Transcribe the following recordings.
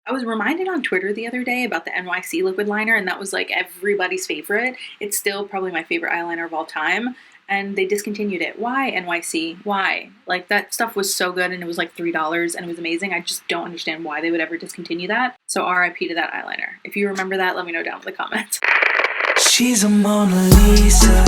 I was reminded on Twitter the other day about the NYC liquid liner, and that was like everybody's favorite. It's still probably my favorite eyeliner of all time, and they discontinued it. Why, NYC? Why? Like, that stuff was so good, and it was like $3, and it was amazing. I just don't understand why they would ever discontinue that. So RIP to that eyeliner. If you remember that, let me know down in the comments. She's a Mona Lisa.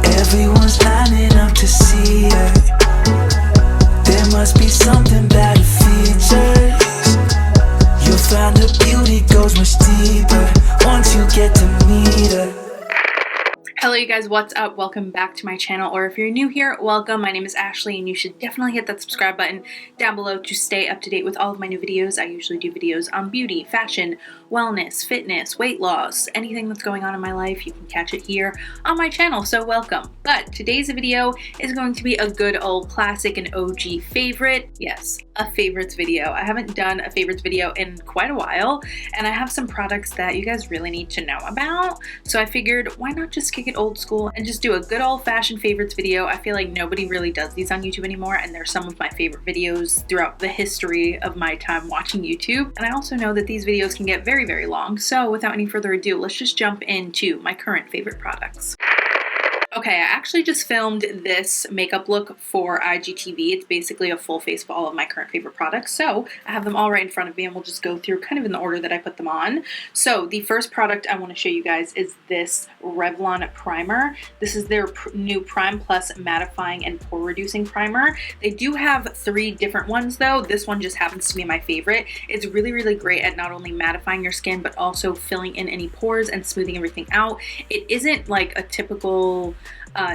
Everyone's lining up to see her. There must be something about her features. You'll find her beauty goes much deeper once you get to meet her. Hello you guys, what's up? Welcome back to my channel, or if you're new here, welcome. My name is Ashley and you should definitely hit that subscribe button down below to stay up to date with all of my new videos. I usually do videos on beauty, fashion, wellness, fitness, weight loss, anything that's going on in my life. You can catch it here on my channel, so welcome. But today's video is going to be a good old classic and OG favorite. Yes, a favorites video. I haven't done a favorites video in quite a while, and I have some products that you guys really need to know about. So I figured, why not just kick it old school and just do a good old-fashioned favorites video. I feel like nobody really does these on YouTube anymore, and they're some of my favorite videos throughout the history of my time watching YouTube. And I also know that these videos can get very, very long. So without any further ado, let's just jump into my current favorite products. Okay, I actually just filmed this makeup look for IGTV. It's basically a full face of all of my current favorite products. So I have them all right in front of me and we'll just go through kind of in the order that I put them on. So the first product I want to show you guys is this Revlon primer. This is their new Prime Plus mattifying and pore reducing primer. They do have 3 different ones though. This one just happens to be my favorite. It's really, really great at not only mattifying your skin, but also filling in any pores and smoothing everything out. It isn't like a typical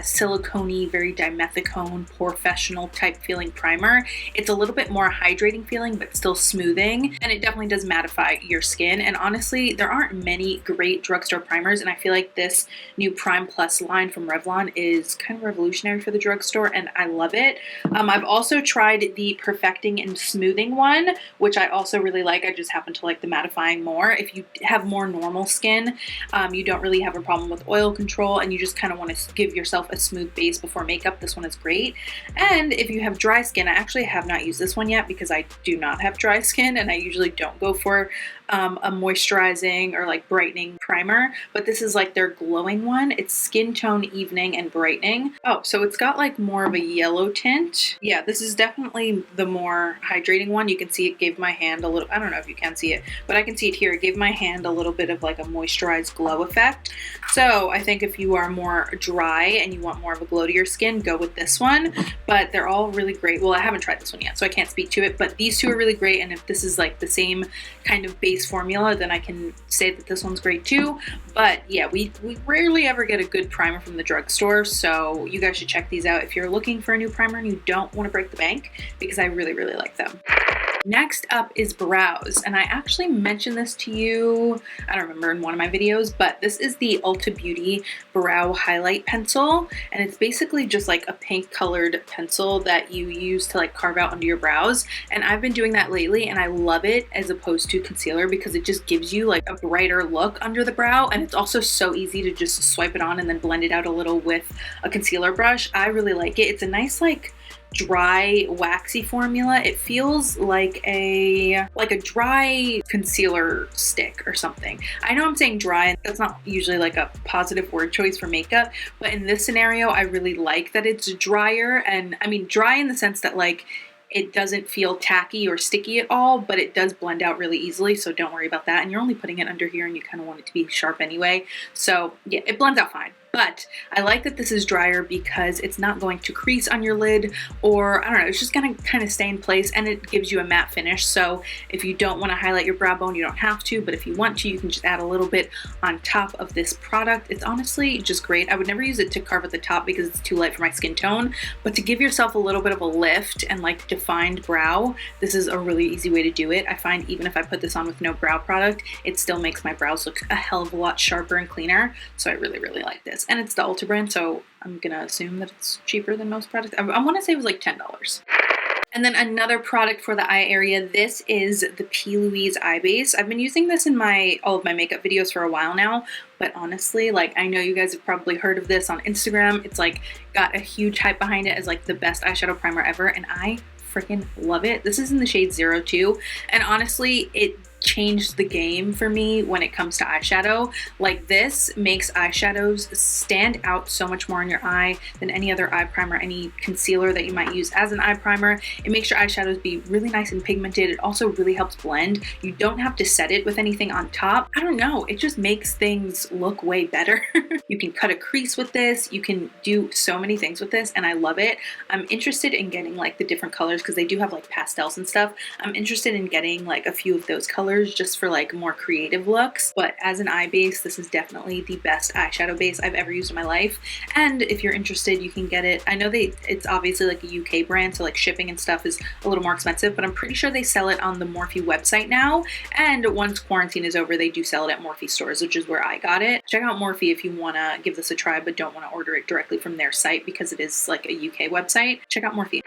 silicone-y, very dimethicone, professional type feeling primer. It's a little bit more hydrating feeling, but still smoothing, and it definitely does mattify your skin. And honestly, there aren't many great drugstore primers, and I feel like this new Prime Plus line from Revlon is kind of revolutionary for the drugstore, and I love it. I've also tried the Perfecting and Smoothing one, which I also really like. I just happen to like the mattifying more. If you have more normal skin, you don't really have a problem with oil control, and you just kind of want to give yourself a smooth base before makeup, this one is great. And if you have dry skin, I actually have not used this one yet because I do not have dry skin, and I usually don't go for a moisturizing or like brightening primer, but this is like their glowing one. It's Skin Tone Evening and Brightening. Oh, so it's got like more of a yellow tint. Yeah, this is definitely the more hydrating one. You can see it gave my hand a little, I don't know if you can see it, but I can see it here. It gave my hand a little bit of like a moisturized glow effect. So I think if you are more dry and you want more of a glow to your skin, go with this one. But they're all really great. Well, I haven't tried this one yet, so I can't speak to it, but these two are really great. And if this is like the same kind of base formula, then I can say that this one's great too. But yeah, we rarely ever get a good primer from the drugstore, so you guys should check these out if you're looking for a new primer and you don't want to break the bank, because I really, really like them. Next up is brows, and I actually mentioned this to you, I don't remember, in one of my videos, but this is the Ulta Beauty Brow Highlight Pencil, and it's basically just like a pink colored pencil that you use to like carve out under your brows, and I've been doing that lately and I love it as opposed to concealer because it just gives you like a brighter look under the brow, and it's also so easy to just swipe it on and then blend it out a little with a concealer brush. I really like it. It's a nice like dry waxy formula. It feels like a dry concealer stick or something. I know I'm saying dry, that's not usually like a positive word choice for makeup, but in this scenario I really like that it's drier, and I mean dry in the sense that like it doesn't feel tacky or sticky at all, but it does blend out really easily, so don't worry about that. And you're only putting it under here and you kind of want it to be sharp anyway, so yeah, it blends out fine. But I like that this is drier because it's not going to crease on your lid, or I don't know, it's just gonna kind of stay in place, and it gives you a matte finish. So if you don't want to highlight your brow bone, you don't have to, but if you want to, you can just add a little bit on top of this product. It's honestly just great. I would never use it to carve at the top because it's too light for my skin tone, but to give yourself a little bit of a lift and like defined brow, this is a really easy way to do it. I find even if I put this on with no brow product, it still makes my brows look a hell of a lot sharper and cleaner. So I really, really like this. And it's the Ulta brand, so I'm gonna assume that it's cheaper than most products. I want to say it was like $10. And then another product for the eye area, this is the P. Louise Eye Base. I've been using this in all of my makeup videos for a while now, but honestly, like I know you guys have probably heard of this on Instagram. It's like got a huge hype behind it as like the best eyeshadow primer ever, and I freaking love it. This is in the shade 02, and honestly, it changed the game for me when it comes to eyeshadow. Like, this makes eyeshadows stand out so much more in your eye than any other eye primer, any concealer that you might use as an eye primer. It makes your eyeshadows be really nice and pigmented. It also really helps blend. You don't have to set it with anything on top. I don't know, it just makes things look way better. You can cut a crease with this. You can do so many things with this, and I love it. I'm interested in getting like the different colors because they do have like pastels and stuff. I'm interested in getting like a few of those colors just for like more creative looks, but as an eye base, this is definitely the best eyeshadow base I've ever used in my life. And if you're interested, you can get it. I know it's obviously like a UK brand, so like shipping and stuff is a little more expensive, but I'm pretty sure they sell it on the Morphe website now, and once quarantine is over, they do sell it at Morphe stores, which is where I got it. Check out Morphe if you want to give this a try but don't want to order it directly from their site because it is like a UK website. Check out Morphe.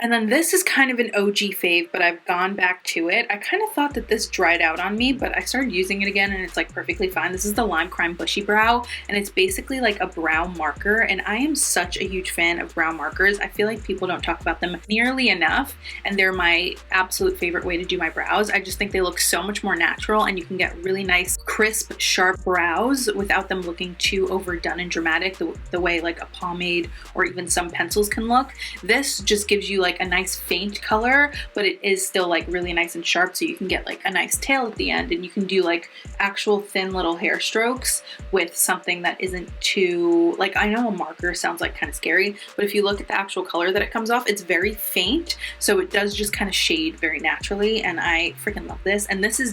And then this is kind of an OG fave, but I've gone back to it. I kind of thought that this dried out on me, but I started using it again and it's like perfectly fine. This is the Lime Crime Bushy Brow, and it's basically like a brow marker, and I am such a huge fan of brow markers. I feel like people don't talk about them nearly enough, and they're my absolute favorite way to do my brows. I just think they look so much more natural, and you can get really nice, crisp, sharp brows without them looking too overdone and dramatic the way like a pomade or even some pencils can look. This just gives you like a nice faint color, but it is still like really nice and sharp, so you can get like a nice tail at the end, and you can do like actual thin little hair strokes with something that isn't too, like, I know a marker sounds like kind of scary, but if you look at the actual color that it comes off, it's very faint, so it does just kind of shade very naturally, and I freaking love this. And this is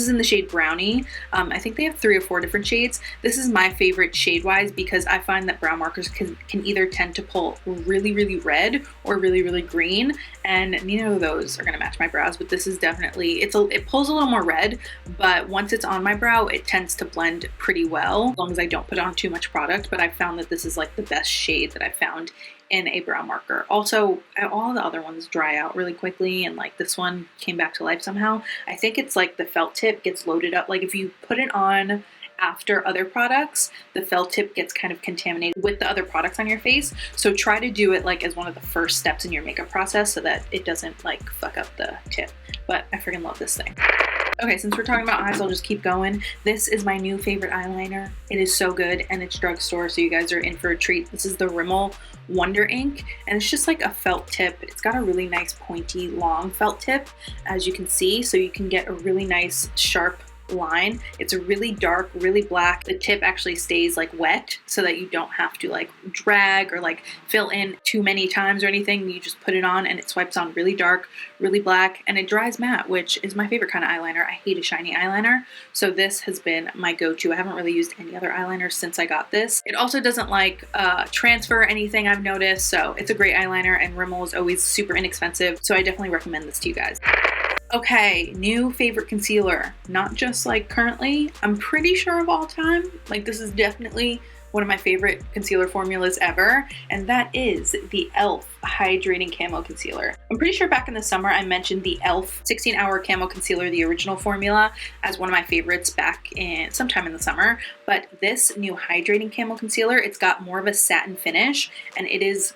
in the shade Brownie. I think they have 3 or 4 different shades. This is my favorite shade wise because I find that brow markers can either tend to pull really, really red or really, really green, and neither of those are going to match my brows. But this is definitely, it pulls a little more red, but once it's on my brow, it tends to blend pretty well as long as I don't put on too much product. But I found that this is like the best shade that I found in a brow marker. Also, all the other ones dry out really quickly, and like this one came back to life somehow. I think it's like the felt tip gets loaded up. Like if you put it on after other products, the felt tip gets kind of contaminated with the other products on your face. So try to do it like as one of the first steps in your makeup process so that it doesn't like fuck up the tip. But I freaking love this thing. Okay, since we're talking about eyes, I'll just keep going. This is my new favorite eyeliner. It is so good, and it's drugstore, so you guys are in for a treat. This is the Rimmel Wonder Ink, and it's just like a felt tip. It's got a really nice pointy long felt tip, as you can see, so you can get a really nice sharp line. It's a really dark, really black. The tip actually stays like wet so that you don't have to like drag or like fill in too many times or anything. You just put it on and it swipes on really dark, really black, and it dries matte, which is my favorite kind of eyeliner. I hate a shiny eyeliner, so this has been my go-to. I haven't really used any other eyeliner since I got this. It also doesn't like transfer anything, I've noticed, so it's a great eyeliner, and Rimmel is always super inexpensive, so I definitely recommend this to you guys. Okay, new favorite concealer. Not just like currently, I'm pretty sure of all time. Like, this is definitely one of my favorite concealer formulas ever, and that is the e.l.f. Hydrating Camo Concealer. I'm pretty sure back in the summer I mentioned the e.l.f. 16-Hour Camo Concealer, the original formula, as one of my favorites back in sometime in the summer, but this new Hydrating Camo Concealer, it's got more of a satin finish, and it is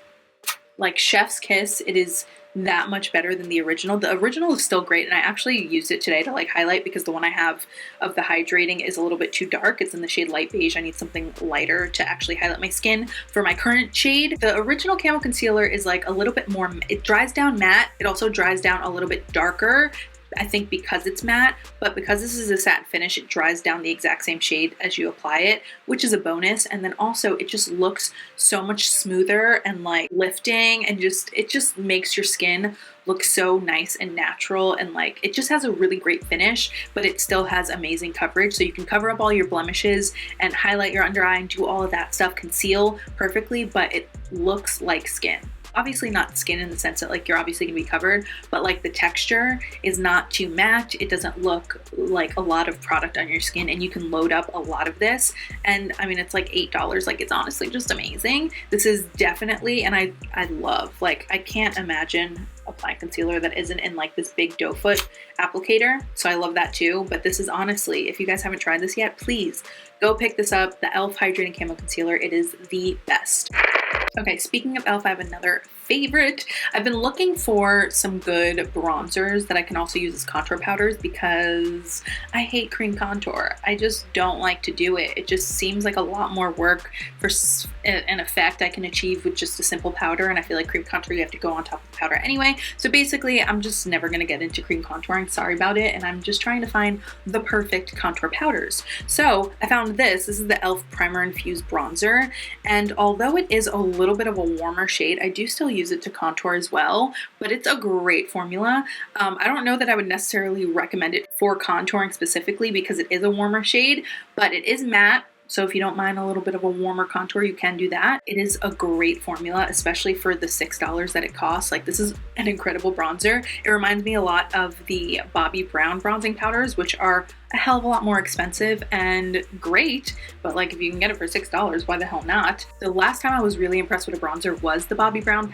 like chef's kiss. It is that much better than the original. The original is still great, and I actually used it today to like highlight because the one I have of the hydrating is a little bit too dark. It's in the shade light beige. I need something lighter to actually highlight my skin for my current shade. The original Camo Concealer is like a little bit more, it dries down matte. It also dries down a little bit darker, I think, because it's matte, but because this is a satin finish, it dries down the exact same shade as you apply it, which is a bonus. And then also it just looks so much smoother and like lifting, and it just makes your skin look so nice and natural, and like it just has a really great finish, but it still has amazing coverage, so you can cover up all your blemishes and highlight your under eye and do all of that stuff, conceal perfectly, but it looks like skin. Obviously not skin in the sense that like you're obviously gonna be covered, but like the texture is not too matte. It doesn't look like a lot of product on your skin, and you can load up a lot of this. And I mean, it's like $8. Like, it's honestly just amazing. This is definitely, and I love, like, I can't imagine applying concealer that isn't in like this big doe foot applicator. So I love that too. But this is honestly, if you guys haven't tried this yet, please go pick this up. The e.l.f. Hydrating Camo Concealer. It is the best. Okay, speaking of e.l.f., I have another favorite. I've been looking for some good bronzers that I can also use as contour powders because I hate cream contour. I just don't like to do it. It just seems like a lot more work for an effect I can achieve with just a simple powder, and I feel like cream contour you have to go on top of the powder anyway. So basically, I'm just never gonna get into cream contouring, sorry about it, and I'm just trying to find the perfect contour powders. So I found this is the e.l.f. Primer Infused Bronzer, and although it is a little bit of a warmer shade, I do still use it to contour as well, but it's a great formula. I don't know that I would necessarily recommend it for contouring specifically because it is a warmer shade, but it is matte. So if you don't mind a little bit of a warmer contour, you can do that. It is a great formula, especially for the $6 that it costs. Like, this is an incredible bronzer. It reminds me a lot of the Bobbi Brown bronzing powders, which are a hell of a lot more expensive and great, but like if you can get it for $6, why the hell not? The last time I was really impressed with a bronzer was the Bobbi Brown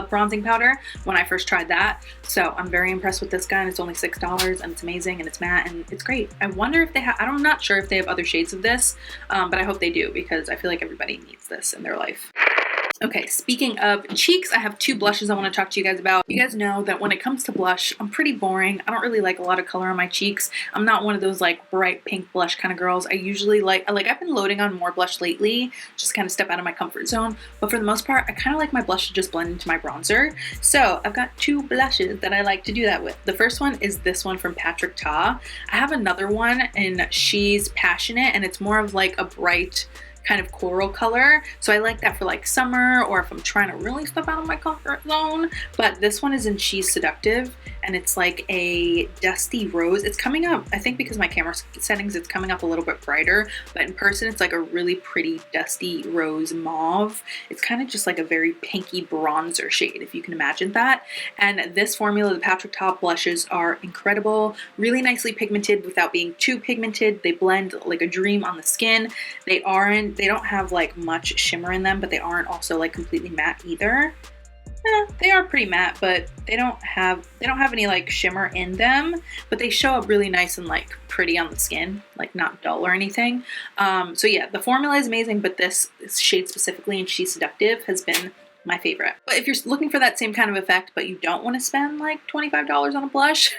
bronzing powder when I first tried that. So I'm very impressed with this guy, and it's only $6 and it's amazing and it's matte and it's great. I wonder if they have, I'm not sure if they have other shades of this, but I hope they do because I feel like everybody needs this in their life. Okay, speaking of cheeks, I have two blushes I want to talk to you guys about. You guys know that when it comes to blush, I'm pretty boring. I don't really like a lot of color on my cheeks. I'm not one of those like bright pink blush kind of girls. I usually I've been loading on more blush lately, just kind of step out of my comfort zone. But for the most part, I kind of like my blush to just blend into my bronzer. So I've got two blushes that I like to do that with. The first one is this one from Patrick Ta. I have another one in She's Passionate, and it's more of like a bright kind of coral color, so I like that for like summer or if I'm trying to really step out of my comfort zone. But this one is in She's Seductive, and it's like a dusty rose. It's coming up, I think because my camera settings, it's coming up a little bit brighter, but in person it's like a really pretty dusty rose mauve. It's kind of just like a very pinky bronzer shade, if you can imagine that. And this formula, the Patrick Ta blushes, are incredible, really nicely pigmented without being too pigmented. They blend like a dream on the skin. They don't have like much shimmer in them, but they aren't also like completely matte either. They are pretty matte, but they don't have any like shimmer in them, but they show up really nice and like pretty on the skin, like not dull or anything. So yeah, the formula is amazing, but this shade specifically in She's Seductive has been my favorite. But if you're looking for that same kind of effect, but you don't want to spend like $25 on a blush,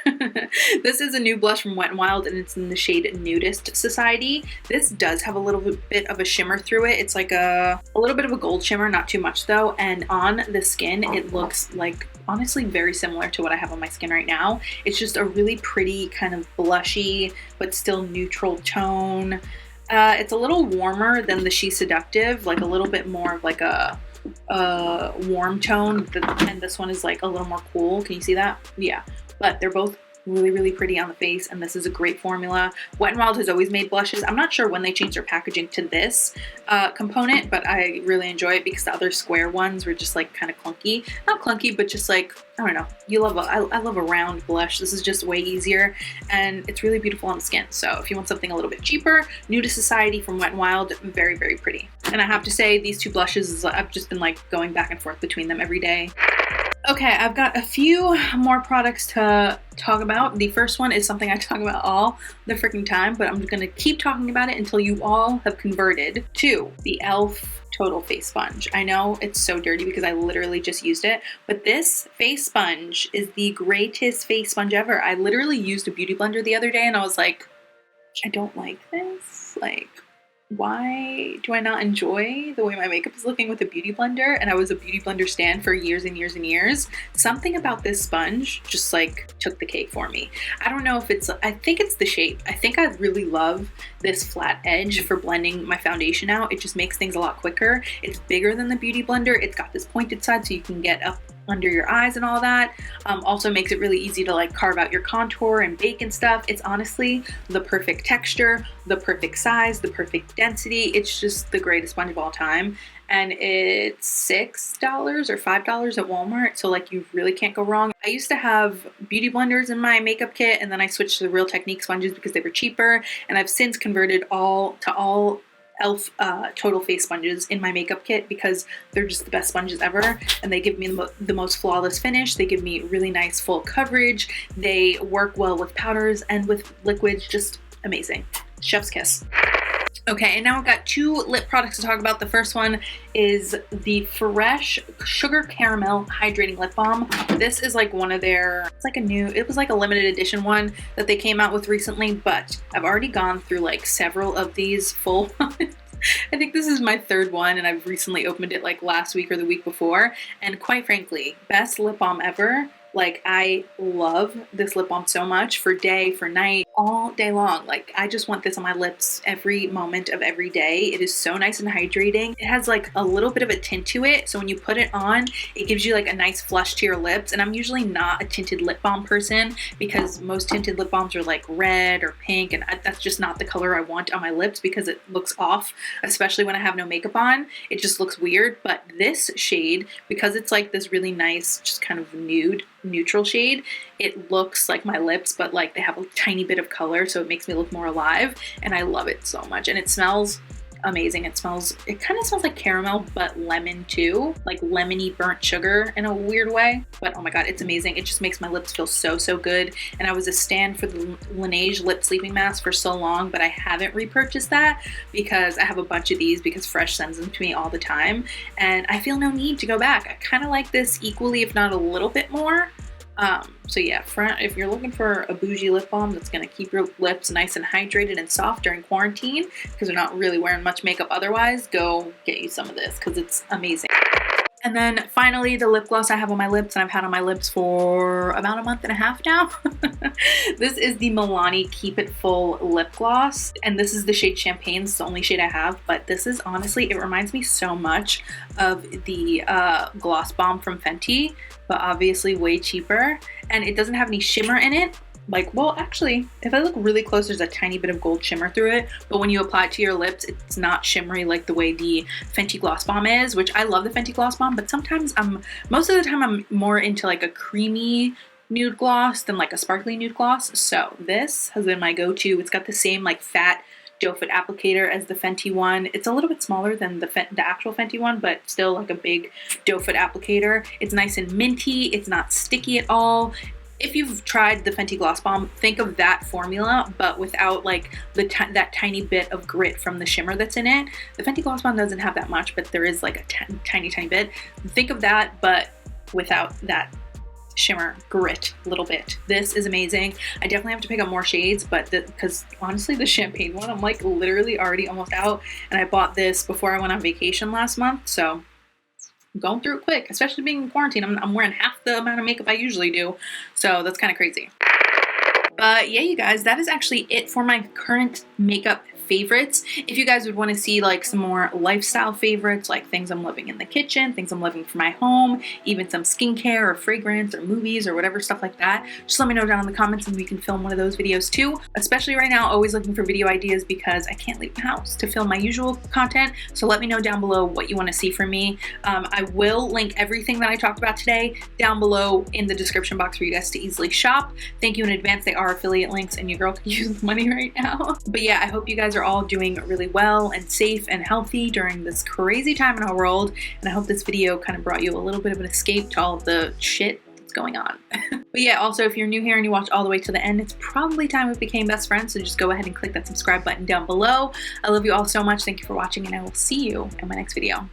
this is a new blush from Wet n Wild, and it's in the shade Nudist Society. This does have a little bit of a shimmer through it. It's like a little bit of a gold shimmer, not too much though. And on the skin, it looks like honestly very similar to what I have on my skin right now. It's just a really pretty kind of blushy, but still neutral tone. It's a little warmer than the She's Seductive, like a little bit more of like a warm tone, and this one is like a little more cool. Can you see that? Yeah, but they're both really pretty on the face, and this is a great formula. Wet n Wild has always made blushes. I'm not sure when they changed their packaging to this component, but I really enjoy it because the other square ones were just like kind of clunky. Not clunky, but just like, I don't know. I love a round blush. This is just way easier, and it's really beautiful on the skin. So if you want something a little bit cheaper, Nudist Society from Wet n Wild, very pretty. And I have to say, these two blushes, I've just been like going back and forth between them every day. Okay, I've got a few more products to talk about. The first one is something I talk about all the freaking time, but I'm just gonna keep talking about it until you all have converted to the e.l.f. Total Face Sponge. I know it's so dirty because I literally just used it, but this face sponge is the greatest face sponge ever. I literally used a beauty blender the other day and I was like, I don't like this. Like, why do I not enjoy the way my makeup is looking with a beauty blender? And I was a beauty blender stan for years and years and years. Something about this sponge just like took the cake for me. I don't know if I think it's the shape. I think I really love this flat edge for blending my foundation out. It just makes things a lot quicker. It's bigger than the beauty blender. It's got this pointed side so you can get up under your eyes and all that. Also makes it really easy to like carve out your contour and bake and stuff. It's honestly the perfect texture, the perfect size, the perfect density. It's just the greatest sponge of all time. And it's $6 or $5 at Walmart, so like you really can't go wrong. I used to have beauty blenders in my makeup kit, and then I switched to the Real Technique sponges because they were cheaper, and I've since converted all e.l.f. Total Face sponges in my makeup kit because they're just the best sponges ever, and they give me the most flawless finish. They give me really nice full coverage. They work well with powders and with liquids. Just amazing. Chef's kiss. Okay, and now I've got two lip products to talk about. The first one is the Fresh Sugar Caramel Hydrating Lip Balm. This is like one of their, it was like a limited edition one that they came out with recently, but I've already gone through like several of these full ones. I think this is my third one, and I've recently opened it like last week or the week before, and quite frankly, best lip balm ever. Like, I love this lip balm so much for day, for night, all day long. Like, I just want this on my lips every moment of every day. It is so nice and hydrating. It has like a little bit of a tint to it, so when you put it on, it gives you like a nice flush to your lips. And I'm usually not a tinted lip balm person because most tinted lip balms are like red or pink, and that's just not the color I want on my lips because it looks off, especially when I have no makeup on. It just looks weird. But this shade, because it's like this really nice, just kind of nude, neutral shade, it looks like my lips, but like they have a tiny bit of color, so it makes me look more alive, and I love it so much. And it smells amazing. It kind of smells like caramel, but lemon too, like lemony burnt sugar in a weird way. But oh my god, it's amazing. It just makes my lips feel so good. And I was a stan for the Laneige lip sleeping mask for so long, but I haven't repurchased that because I have a bunch of these because Fresh sends them to me all the time, and I feel no need to go back. I kind of like this equally, if not a little bit more. So yeah, if you're looking for a bougie lip balm that's going to keep your lips nice and hydrated and soft during quarantine because you're not really wearing much makeup otherwise, go get you some of this because it's amazing. And then finally, the lip gloss I have on my lips, and I've had on my lips for about a month and a half now. This is the Milani Keep It Full lip gloss, and this is the shade Champagne. It's the only shade I have, but this is honestly, it reminds me so much of the Gloss Bomb from Fenty, but obviously way cheaper, and it doesn't have any shimmer in it. Like, well, actually, if I look really close, there's a tiny bit of gold shimmer through it, but when you apply it to your lips, it's not shimmery like the way the Fenty Gloss Bomb is, which I love the Fenty Gloss Bomb, but sometimes most of the time I'm more into like a creamy nude gloss than like a sparkly nude gloss. So this has been my go-to. It's got the same like fat doe foot applicator as the Fenty one. It's a little bit smaller than the actual Fenty one, but still like a big doe foot applicator. It's nice and minty. It's not sticky at all. If you've tried the Fenty Gloss Bomb, think of that formula, but without like that tiny bit of grit from the shimmer that's in it. The Fenty Gloss Bomb doesn't have that much, but there is like a tiny bit. Think of that, but without that shimmer grit little bit. This is amazing. I definitely have to pick up more shades, but because honestly the Champagne one, I'm like literally already almost out, and I bought this before I went on vacation last month, so I'm going through it quick, especially being in quarantine. I'm wearing half the amount of makeup I usually do, so that's kind of crazy. But yeah, you guys, that is actually it for my current makeup favorites. If you guys would want to see like some more lifestyle favorites, like things I'm loving in the kitchen, things I'm loving for my home, even some skincare or fragrance or movies or whatever stuff like that, just let me know down in the comments and we can film one of those videos too. Especially right now, always looking for video ideas because I can't leave the house to film my usual content. So let me know down below what you want to see from me. I will link everything that I talked about today down below in the description box for you guys to easily shop. Thank you in advance. They are affiliate links and your girl can use the money right now. But yeah, I hope you guys are all doing really well and safe and healthy during this crazy time in our world, and I hope this video kind of brought you a little bit of an escape to all of the shit that's going on. But yeah, also if you're new here and you watched all the way to the end, it's probably time we became best friends, so just go ahead and click that subscribe button down below. I love you all so much. Thank you for watching, and I will see you in my next video.